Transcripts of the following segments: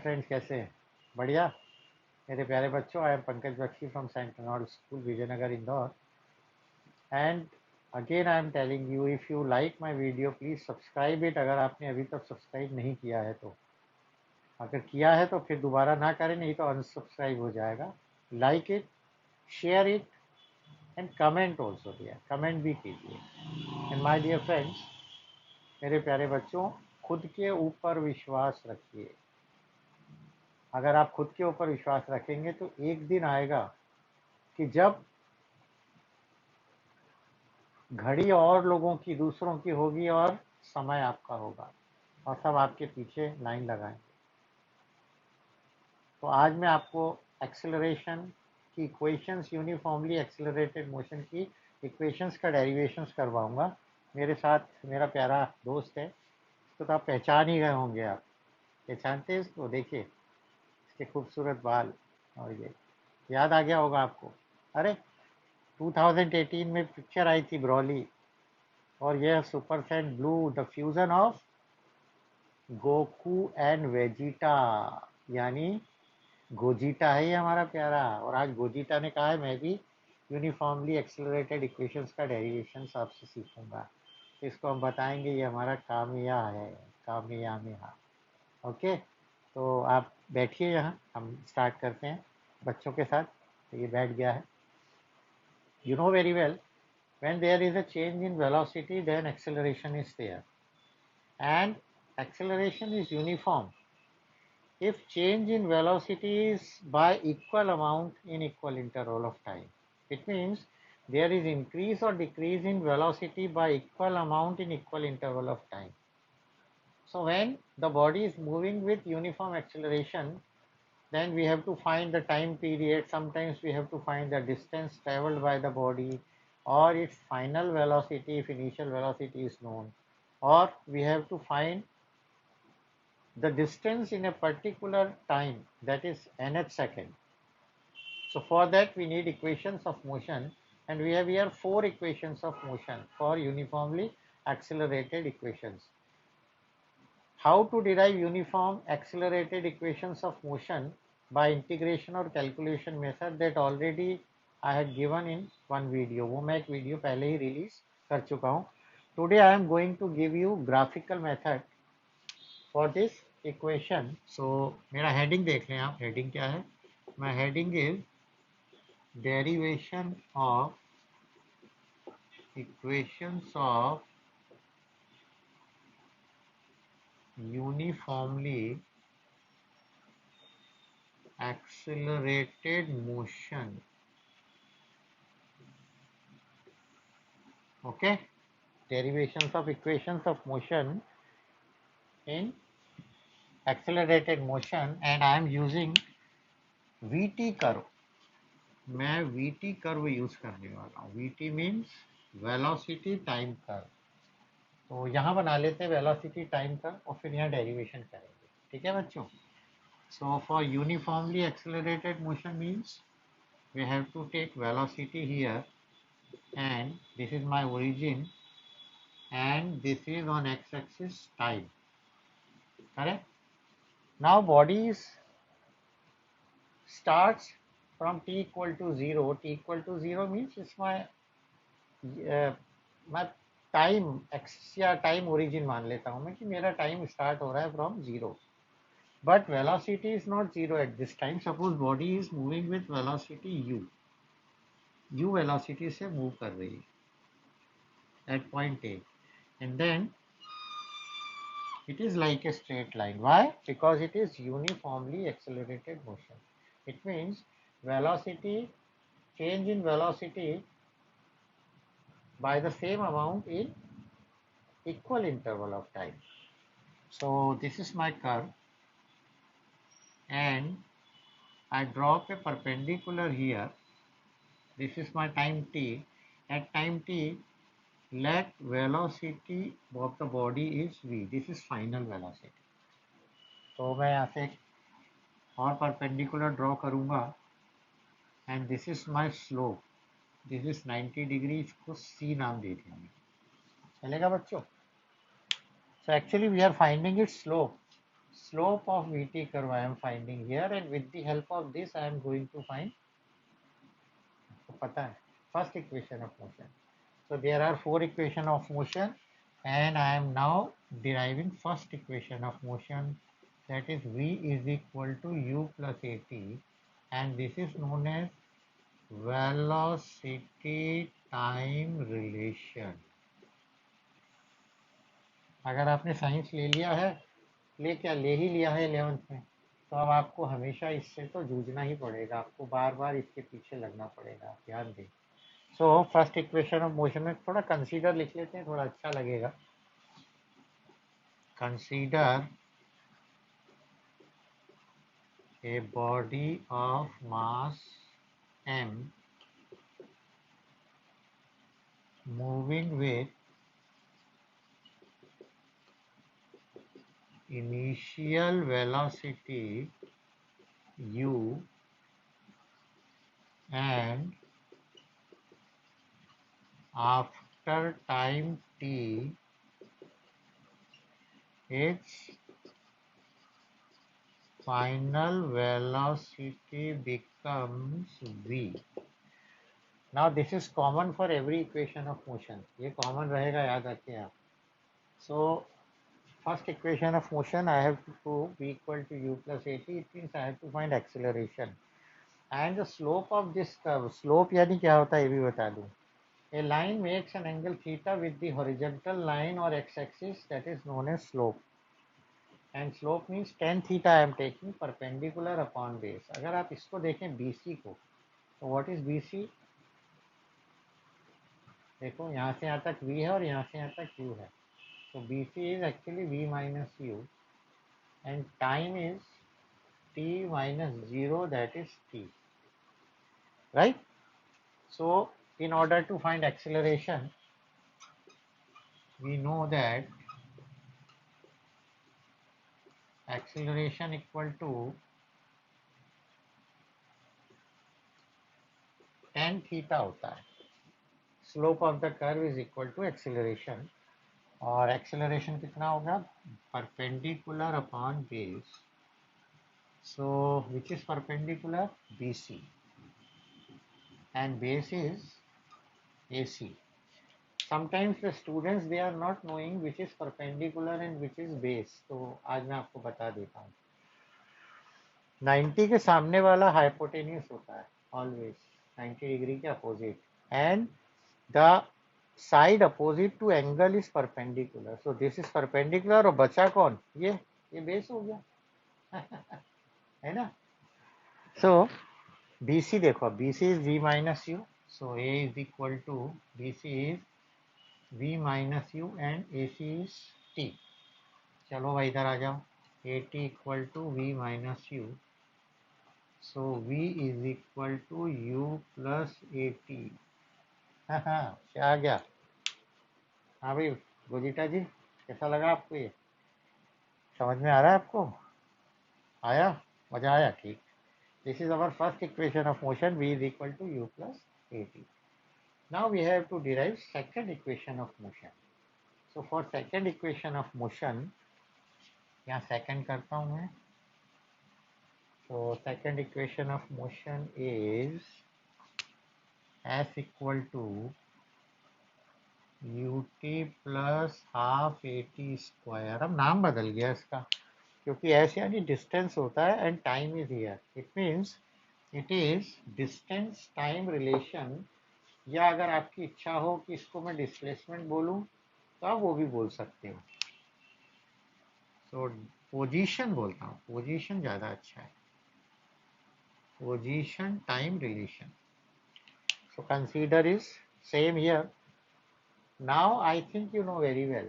Friends कैसे हैं? बढ़िया। मेरे प्यारे बच्चों, I am Pankaj Bakshi from Saint Arnold school Vijaynagar Indore and again I am telling you, if you like my video please subscribe it. अगर आपने अभी तक सब्सक्राइब नहीं किया है तो, अगर किया है तो फिर दोबारा ना करें, नहीं तो अनसब्सक्राइब हो जाएगा। Like it, share it and comment also दिया, कमेंट भी कीजिए। एंड माय डियर फ्रेंड्स, मेरे प्यारे बच्चों, खुद के ऊपर विश्वास रखिए। अगर आप खुद के ऊपर विश्वास रखेंगे तो एक दिन आएगा कि जब घड़ी और लोगों की, दूसरों की होगी और समय आपका होगा और सब आपके पीछे लाइन लगाएंगे। तो आज मैं आपको एक्सेलरेशन की इक्वेशंस, यूनिफॉर्मली एक्सेलरेटेड मोशन की इक्वेशंस का डेरिवेशंस करवाऊंगा। मेरे साथ मेरा प्यारा दोस्त है, इसको तो आप पहचान ही गए होंगे। आप पहचानते हैं इसको? देखिए इसके खूबसूरत बाल, और ये याद आ गया होगा आपको। अरे 2018 में पिक्चर आई थी ब्रॉली, और यह super Saiyan blue, the fusion of Goku and Vegeta, यानी गोजीटा है ये हमारा प्यारा। और आज गोजीटा ने कहा है मैं भी यूनिफॉर्मली एक्सेलरेटेड इक्वेशंस का डेरिवेशन आपसे सीखूंगा। तो इसको हम बताएंगे, ये हमारा कामिया है, कामिया में। हाँ, ओके। तो आप बैठिए यहाँ, हम स्टार्ट करते हैं बच्चों के साथ। तो ये बैठ गया है। You know very well, when there is a change in velocity then acceleration is there, and acceleration is uniform if change in velocity is by equal amount in equal interval of time. It means there is increase or decrease in velocity by equal amount in equal interval of time. So when the body is moving with uniform acceleration, then we have to find the time period. Sometimes we have to find the distance traveled by the body or its final velocity if initial velocity is known, or we have to find the distance in a particular time, that is nth second. So for that we need equations of motion, and we have here 4 equations of motion for uniformly accelerated equations. How to derive uniform accelerated equations of motion by integration or calculation method, that already I had given in one video. वो मैं एक video पहले ही release कर चुका हूँ. Today I am going to give you graphical method for this equation. So मेरा heading देख लें आप, heading क्या है. My heading is derivation of equations of uniformly accelerated motion. Okay, derivations of equations of motion in accelerated motion, and I am using VT curve. मैं VT curve use करने वाला हूँ. VT means velocity time curve. तो यहाँ बना लेते हैं velocity time curve और फिर यहाँ डेरिवेशन करेंगे. ठीक है बच्चों? So for uniformly accelerated motion means we have to take velocity here, and this is my origin, and this is on x-axis time. Correct? Now bodies starts from t equal to 0. T equal to 0 means it's my time x या time origin मान लेता हूँ मैं कि मेरा time start हो रहा है from 0. But velocity is not 0 at this time. Suppose body is moving with velocity u velocity से मूव कर रही है at point A, and then it is like a straight line. Why? Because it is uniformly accelerated motion. It means velocity, change in velocity by the same amount in equal interval of time. So this is my curve, and I drop a perpendicular here. This is my time t. At time t, let velocity of the body is v. This is final velocity. तो मैं यहाँ से और perpendicular draw करूँगा, and this is my slope. This is 90 degree. इसको C नाम दे देंगे. चलेगा बच्चों? So actually we are finding it slope. slope of VT curve I am finding here, and with the help of this I am going to find, तो पता है, first equation of motion. So there are 4 equation of motion, and I am now deriving first equation of motion, that is V is equal to U plus AT, and this is known as velocity time relation. अगर आपने science ले लिया है, ले ही लिया है 11th में, तो अब आपको हमेशा इससे तो जूझना ही पड़ेगा, आपको बार बार इसके पीछे लगना पड़ेगा, ध्यान दें. So first equation of motion में थोड़ा कंसीडर लिख लेते हैं, थोड़ा अच्छा लगेगा. Consider a body of mass m moving with initial velocity u and after time t its final velocity becomes v. Now this is common for every equation of motion. ये common रहेगा, याद रखिए आप. So first equation of motion I have to prove v equal to u plus at. It means I have to find acceleration and the slope of this curve. Slope यानी क्या होता है ये भी बता दूं. A line makes an angle theta with the horizontal line or x-axis, that is known as slope. And slope means tan theta I am taking perpendicular upon base. अगर आप इसको देखें BC को, तो what is BC? देखो यहाँ से यहाँ तक V है और यहाँ से यहाँ तक U है. So BC is actually V minus U and time is t minus 0, that is t. Right? So in order to find acceleration, we know that acceleration equal to tan theta होता है. Slope of the curve is equal to acceleration, और acceleration कितना होगा? Perpendicular upon base. So which is perpendicular? BC, and base is AC. Sometimes the students, they are not knowing which is perpendicular and which is base. तो आज मैं आपको बता देता हूँ. 90 के सामने वाला हाइपोटेन्यूस होता है ऑलवेज, 90 डिग्री के opposite, and the side opposite to angle is perpendicular. So this is perpendicular, और बचा कौन? ये बेस हो गया. है ना. सो BC देखो, BC is V minus u, so A is equal to BC is V minus u and AC is T. चलो भाई इधर आ जाओ. AT equal to V minus u, so V is equal to U plus AT. क्या आ गया? हाँ भाई गोजिटा जी, कैसा लगा आपको? ये समझ में आ रहा है आपको? आया? मजा आया? ठीक. This is our first equation of motion, V is equal to U plus AT. Now we have to derive second equation of motion. So for second equation of motion, यहाँ second करता हूँ मैं. So second equation of motion is S equal to ut plus half AT square. अब नाम बदल गया इसका, क्योंकि एस यानी डिस्टेंस होता है and time is here. It means it is distance time relation, या अगर आपकी इच्छा हो कि इसको मैं डिस्प्लेसमेंट बोलूं तो आप वो भी बोल सकते हो. सो पोजीशन बोलता हूँ, पोजीशन ज़्यादा अच्छा है. Position time relation. So consider is same here. Now I think you know very well.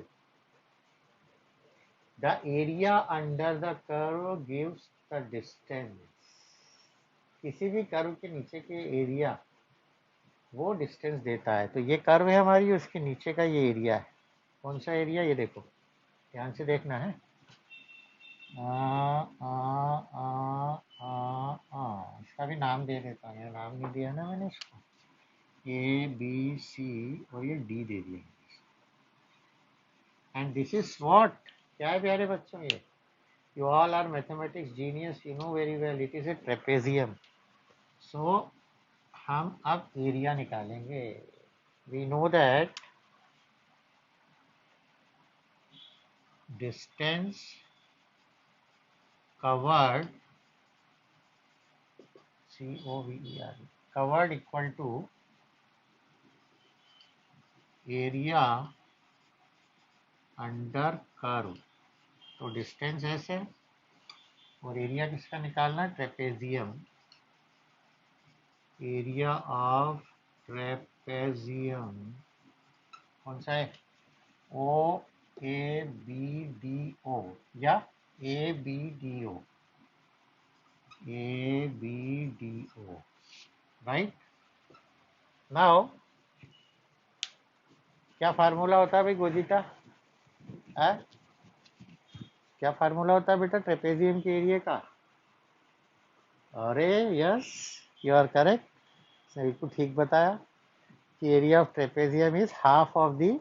The area under the curve gives the distance. किसी भी कर्व के नीचे के एरिया वो डिस्टेंस देता है. तो ये कर्व है हमारी, उसके नीचे का ये एरिया है. कौन सा एरिया? ये देखो, ध्यान से देखना है. इसका भी नाम दे देता हूँ. नाम नहीं दिया ना मैंने इसको. ABC और ये D दे दिया. And this is what? क्या है प्यारे बच्चों? ये You all are mathematics genius, you know very well it is a trapezium. So हम अब एरिया निकालेंगे. We know that distance covered, COVER, covered equal to area under curve. तो distance ऐसे और एरिया किसका निकालना है, ट्रेपेजियम. एरिया ऑफ ट्रेपेजियम कौन सा है, ओ ए बी डी ओ या A B D O, A B D O, right. Now क्या फार्मूला होता है भाई गोजिता, है क्या फार्मूला होता है बेटा ट्रेपेजियम के एरिया का. अरे यस, यू आर करेक्ट, बिल्कुल ठीक बताया कि area of trapezium is half of the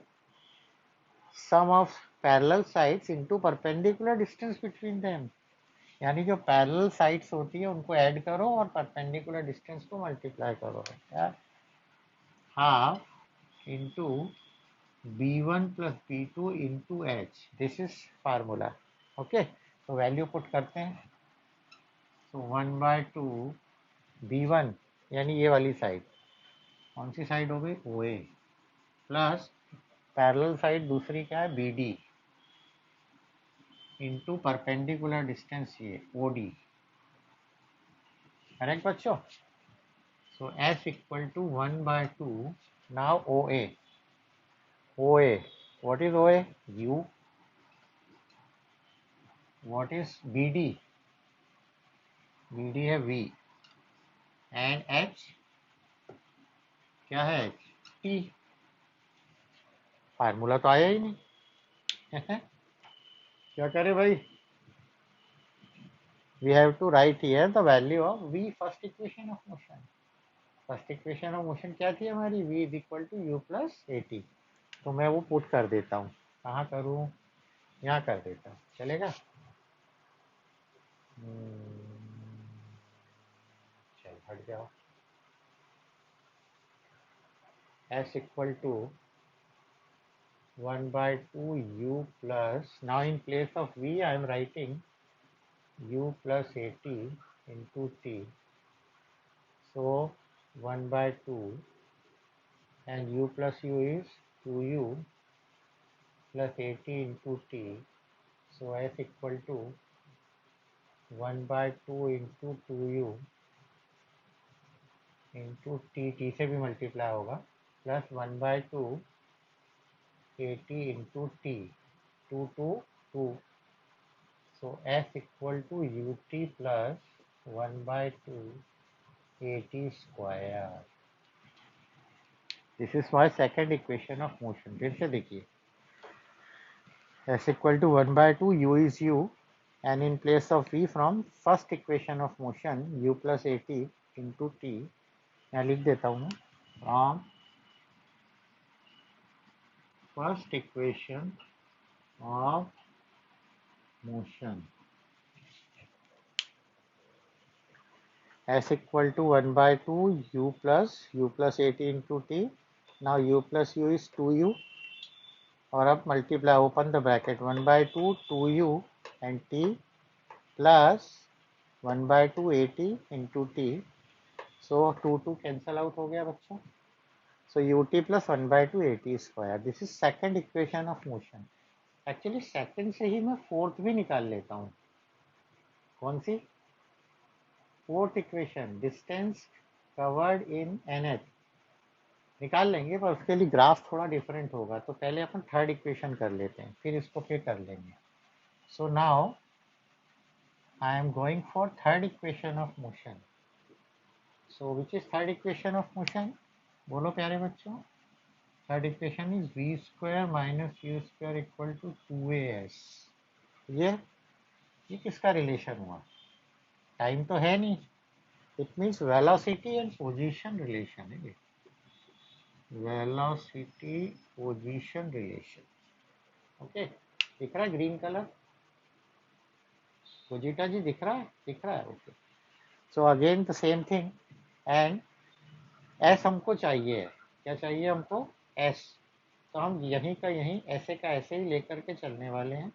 sum of parallel sides into perpendicular distance between them. यानी जो पैरेलल साइड्स होती है उनको ऐड करो और परपेंडिकुलर डिस्टेंस को मल्टीप्लाई करो. Half into b1 plus b2 into h, this is formula. Okay, तो वैल्यू पुट करते हैं. तो 1/2 b1 यानी ये वाली साइड, कौन सी साइड हो गई, O A, plus parallel side दूसरी क्या है, B D, into perpendicular distance ये ओ डी. करेक्ट बच्चों. So S equal to 1/2. Now O A, O A, what is O A, U. What is B D, B D है V. And H क्या है, H T. Formula तो आया ही नहीं. क्या करें भाई, we have to write here the value of v, first equation of motion. First equation of motion क्या थी हमारी, v is equal to u plus a t. तो मैं वो पुट कर देता हूँ, कहाँ करूँ, यहाँ कर देता हूँ, चलेगा. चल हट जाओ. s equal to 1/2 u plus, now in place of v I am writing u plus at into t. So 1/2 and u plus u is 2u plus at into t. So s equal to 1/2 into 2u into t, t से भी multiply होगा, plus 1/2 at into t, 2 to 2. So s equal to ut plus 1/2 at square. This is my second equation of motion. फिर से देखिए, s equal to 1/2, u is u, and in place of v from first equation of motion u plus at into t, यहाँ लिख देता हूँ मैं, from first equation of motion s equal to 1/2 u plus at into t. Now u plus u is 2u, और अब multiply, open the bracket, 1/2 2u and t plus 1/2 at into t. So 2 cancel out हो गया बच्चों. So ut plus 1/2 at square. This is second equation of motion. Actually second से ही मैं fourth भी निकाल लेता हूँ. कौन सी, fourth equation, distance covered in nth निकाल लेंगे, पर उसके लिए ग्राफ थोड़ा डिफरेंट होगा. तो पहले अपन थर्ड इक्वेशन कर लेते हैं, फिर इसको फिर कर लेंगे. So now I am going for third equation of motion. So which is third equation of motion, बोलो प्यारे बच्चों. Third equation is v square minus u square equal to 2as. ये किसका रिलेशन हुआ, टाइम तो है नहीं. It means velocity and position relation है. Velocity position relation. ओके, दिख रहा है ग्रीन कलर. फुजीटा जी दिख रहा है? दिख रहा है, okay. So again the same thing, and S हमको चाहिए, क्या चाहिए हमको? एस। तो हम यहीं का यहीं ऐसे का ऐसे ही लेकर के चलने वाले हैं,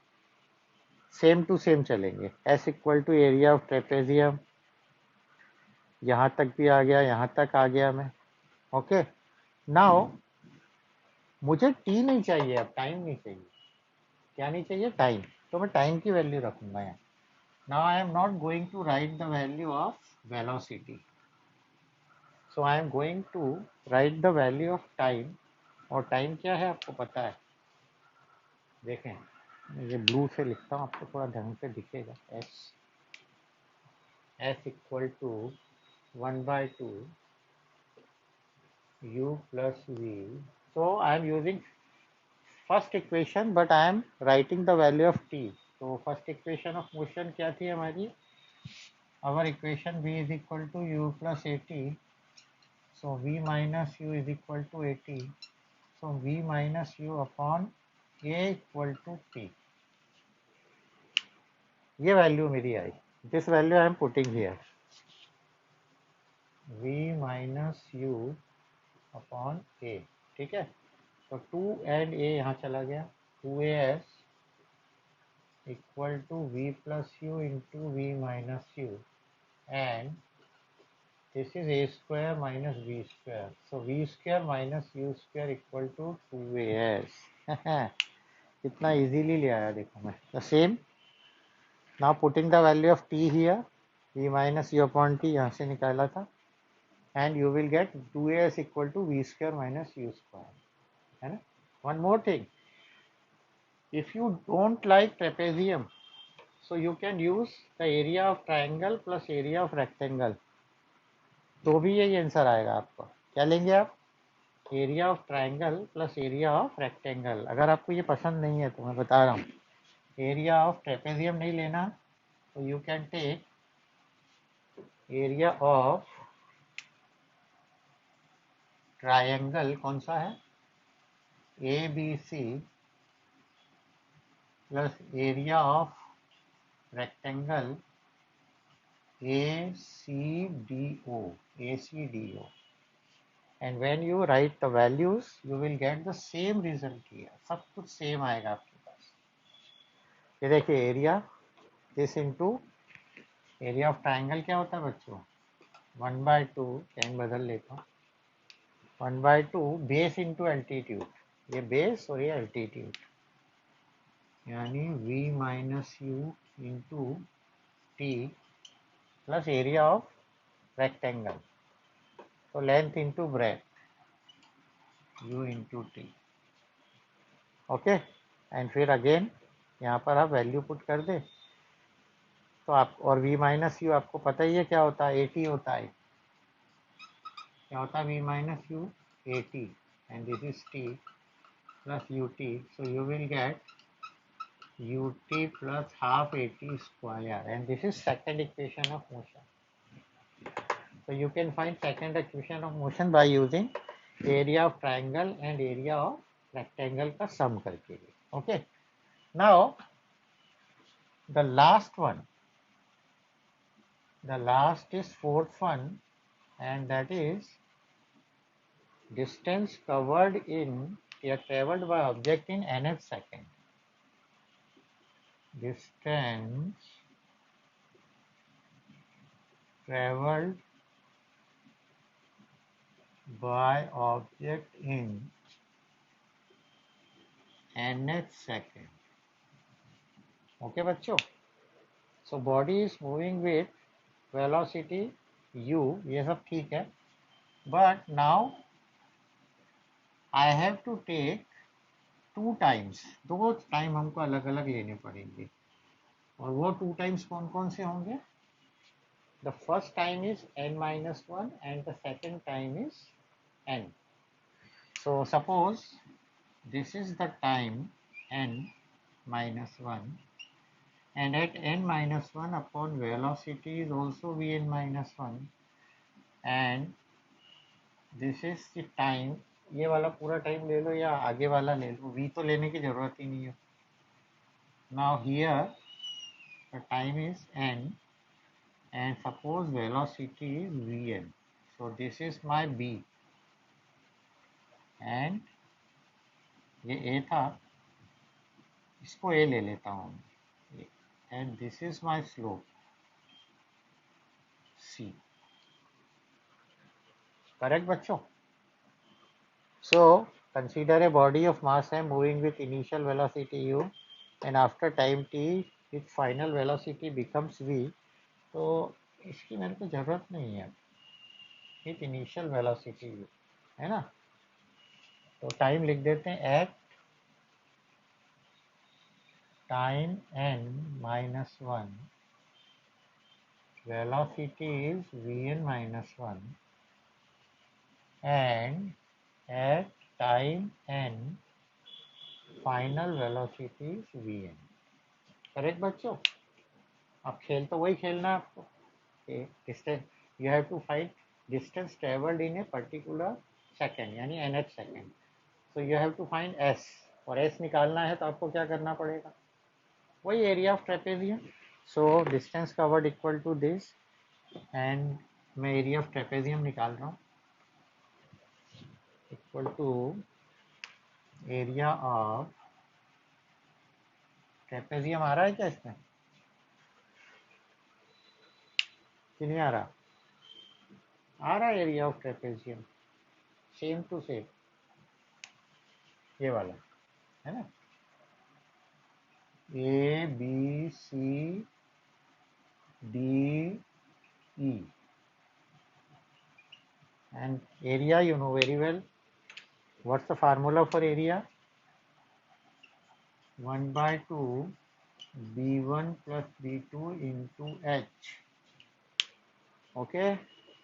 सेम टू सेम चलेंगे। S equal to area of trapezium, यहाँ तक भी आ गया, यहाँ तक आ गया मैं, ओके। नाउ मुझे टी नहीं चाहिए, अब टाइम नहीं चाहिए। क्या नहीं चाहिए? टाइम। तो मैं टाइम की वैल्यू रखूंगा यहाँ। Now I am not going to write the value of velocity, so I am going to write the value of time. और टाइम क्या है आपको पता है? देखें, ये ब्लू से लिखता हूँ, आपको थोड़ा ढंग से दिखेगा। S equal to 1/2 u plus v. So I am using first equation, but I am writing the value of t. So first equation of motion क्या थी हमारी? Our equation v is equal to u plus at. So v minus u is equal to at. So v minus u upon a equal to t. ये value मेरी आई। This value I am putting here, v minus u upon a, ठीक है। तो 2 and a यहाँ चला गया, 2as equal to v plus u into v minus u, and this is a square minus v square. So v square minus u square equal to 2as. कितना easily ले आया देखो मैं। The same, now putting the value of t here, v minus u upon t यहाँ से निकाला था, and you will get 2as equal to v square minus u square, है ना। One more thing, if you don't like trapezium, so you can use the area of triangle plus area of rectangle, तो भी यही answer आएगा आपका। क्या लेंगे आप? Area of triangle plus area of rectangle. अगर आपको ये पसंद नहीं है तो मैं बता रहा हूँ, एरिया ऑफ ट्रेपेजियम नहीं लेना, तो you can take area of triangle, कौन सा है? A B C, plus area of rectangle A C D O, A C D O. And when you write the values, you will get the same result here. सब कुछ same आएगा आपके पास। ये देखिए, area this into area of triangle क्या होता है बच्चों? 1/2, चैन बदल लेता हूँ, 1/2 बेस इंटू एल्टीट्यूड, ये बेस और ये एल्टीट्यूड, यानी v minus U into T plus area of rectangle, तो length into breadth, u into T, okay. And फिर अगेन यहाँ पर आप वैल्यू पुट कर दे, तो आप, और v माइनस यू आपको पता ही है क्या होता है? 80 होता है। क्या होता है v minus you? 80, and this is t plus U T, so you will get ut plus half 80 square, and this is second equation of motion. So you can find second equation of motion by using area of triangle and area of rectangle का sum करके। Okay, now the last one, the last is fourth one, and that is distance covered in या traveled by object in nth second. Distance traveled by object in nth second. Okay बच्चों, so body is moving with velocity u, ये सब ठीक है, but now I have to take 2 times, 2 time हमको अलग अलग लेने पड़ेंगे, और वो 2 टाइम्स कौन कौन से होंगे? The first time is n-1 and the second time is n. So suppose this is the time n-1, and at n-1 upon velocity is also vn-1, and this is the time, ये वाला पूरा time ले लो या आगे वाला ले लो, v तो लेने की जरूरत ही नहीं है। Now here the time is n, and suppose velocity is vn. So this is my b, and ये a था, इसको a ले लेता हूँ, and this is my slope c. Correct बच्चों? So consider a body of mass m moving with initial velocity u, and after time t its final velocity becomes v. तो इसकी मेरे को ज़रूरत नहीं है, विथ इनिशियल वेलोसिटी u, है ना? तो टाइम लिख देते हैं at time n minus 1, velocity is vn minus 1, and at time n final velocity is vn. Correct बच्चों? अब खेल तो वही खेलना है आपको, distance you have to find distance travelled in a particular second, यानी nth second. So you have to find s, और s निकालना है तो आपको क्या करना पड़ेगा, वही area of trapezium. So distance covered equal to this, and मैं एरिया ऑफ ट्रेपेजियम निकाल रहा हूँ, equal to area of trapezium. आ रहा है क्या इसमें कि नहीं आ रहा? आ रहा है area of trapezium, same to same, ये वाला है ना, A B C D E, and area you know very well. What's the formula for area? 1 by 2 b1 plus b2 into h. Okay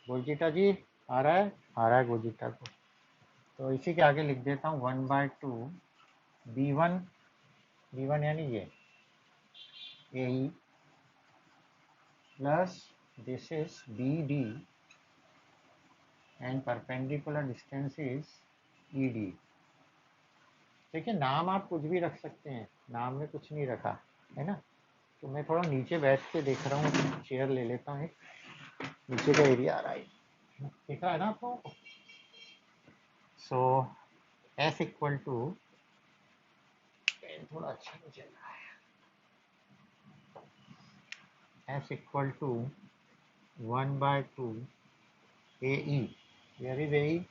Goljita ji, आ रहा है? आ रहा है गोलजीटा को. तो इसी के आगे लिख देता हूँ 1 by 2 b1, b1 यानी ये A plus this is bd, and perpendicular distance is ed. देखिए नाम आप कुछ भी रख सकते हैं, नाम में कुछ नहीं रखा है ना. तो मैं थोड़ा नीचे बैठ के देख रहा हूँ, चेयर ले लेता हूँ, नीचे का एरिया आ रहा है, दिख रहा है ना आपको? सो एस इक्वल टू, थोड़ा अच्छा नहीं चल रहा है, S equal to 1 by 2 A E, where is A E,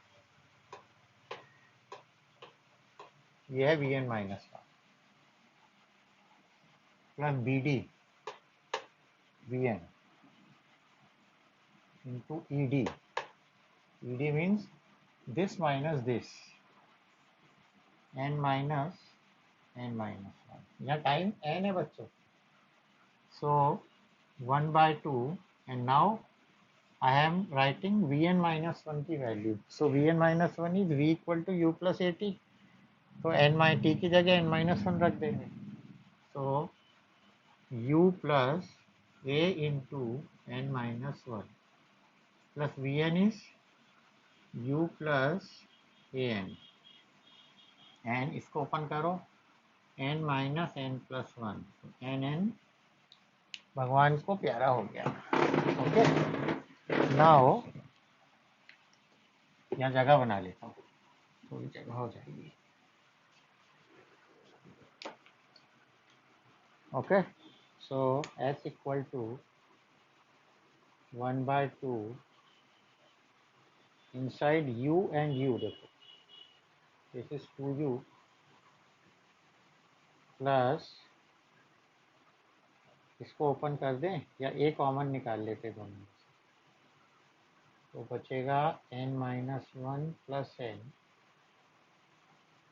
ये है वी एन माइनस का, plus B D V N into E D. E D means this minus this, n minus 1. यहाँ टाइम n है बच्चों. So 1 by 2, and now I am writing vn minus 1 की value. So vn minus 1 is v equal to u plus at. तो n t की जगह n minus 1 रख देंगे. So u plus a into n minus 1 plus vn is u plus an, and इसको open करो, n minus n plus 1, n n भगवान को प्यारा हो गया. ओके नाउ यहाँ जगह बना लेता हूँ, थोड़ी जगह हो जाएगी. Okay so S equal to 1 by 2 inside u and u, देखो दिस इज 2u प्लस, इसको ओपन कर दें या ए कॉमन निकाल लेते दोनों, तो बचेगा n माइनस 1 प्लस n,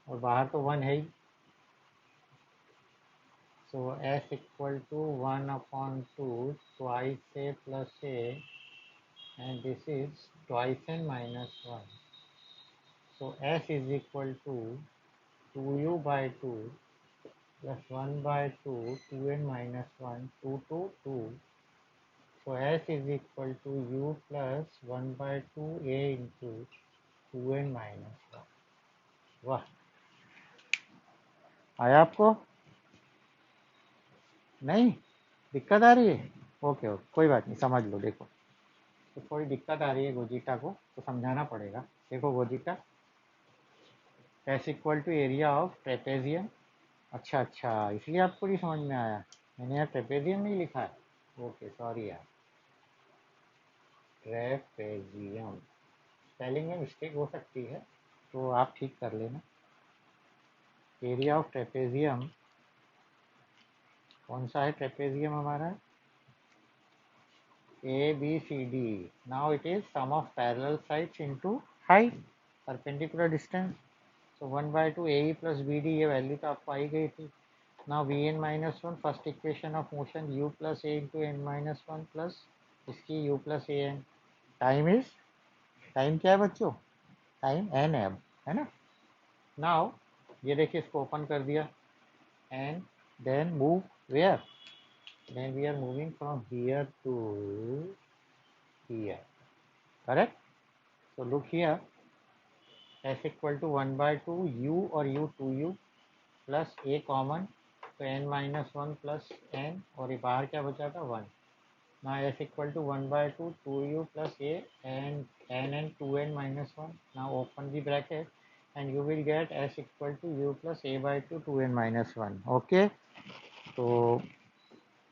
और बाहर तो 1 है ही. So s equal to 1 upon 2 twice a plus a, and this is twice n minus 1. So s is equal to 2u by 2 plus 1 by 2 2n minus 1 2 to 2. So s is equal to u plus 1 by 2 a into 2n minus 1. वाह, आया आपको? नहीं दिक्कत आ रही है? Okay okay, कोई बात नहीं, समझ लो। देखो, तो थोड़ी दिक्कत आ रही है गोजीटा को, तो समझाना पड़ेगा। देखो Gogeta, s equal to area of trapezium. अच्छा अच्छा, इसलिए आपको नहीं समझ में आया, मैंने यार ट्रेपेजियम नहीं लिखा है। ओके सॉरी यार, ट्रेपेजियम स्पेलिंग में मिस्टेक हो सकती है, तो आप ठीक कर लेना। एरिया ऑफ ट्रेपेजियम कौन सा है? ट्रेपेजियम हमारा A B C D. Now it is sum of parallel sides into height, perpendicular distance. So 1/2 A plus B D, ये वैल्यू तो आपको आई गई थी। Now V N minus one, first equation of motion U plus A into N minus one plus इसकी U plus A N. Time is, time क्या है बच्चों? टाइम एन है अब, है ना? नाउ ये देखिए, इसको ओपन कर दिया and then move where, then we are moving from here to here, correct? So look here, s equal to 1 by 2 u और u 2u plus a common, तो n minus 1 plus n, और ये बाहर क्या बचा था? 1। now s equal to 1 by 2 2u plus a and n 2n minus 1, now open the bracket and you will get s equal to u plus a by 2 2n minus 1। okay, तो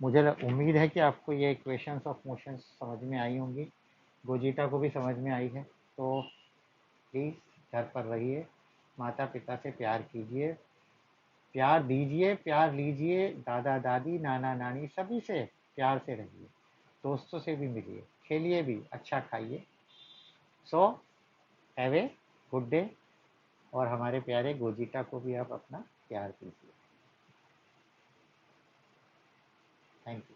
मुझे उम्मीद है कि आपको ये इक्वेशंस ऑफ मोशंस समझ में आई होंगी, गोजीटा को भी समझ में आई है। तो प्लीज़ घर पर रहिए, माता पिता से प्यार कीजिए, प्यार दीजिए, प्यार लीजिए, दादा दादी नाना नानी सभी से प्यार से रहिए, दोस्तों से भी मिलिए, खेलिए भी, अच्छा खाइए। So have a good day, और हमारे प्यारे गोजीटा को भी आप अपना प्यार दीजिए। Thank you.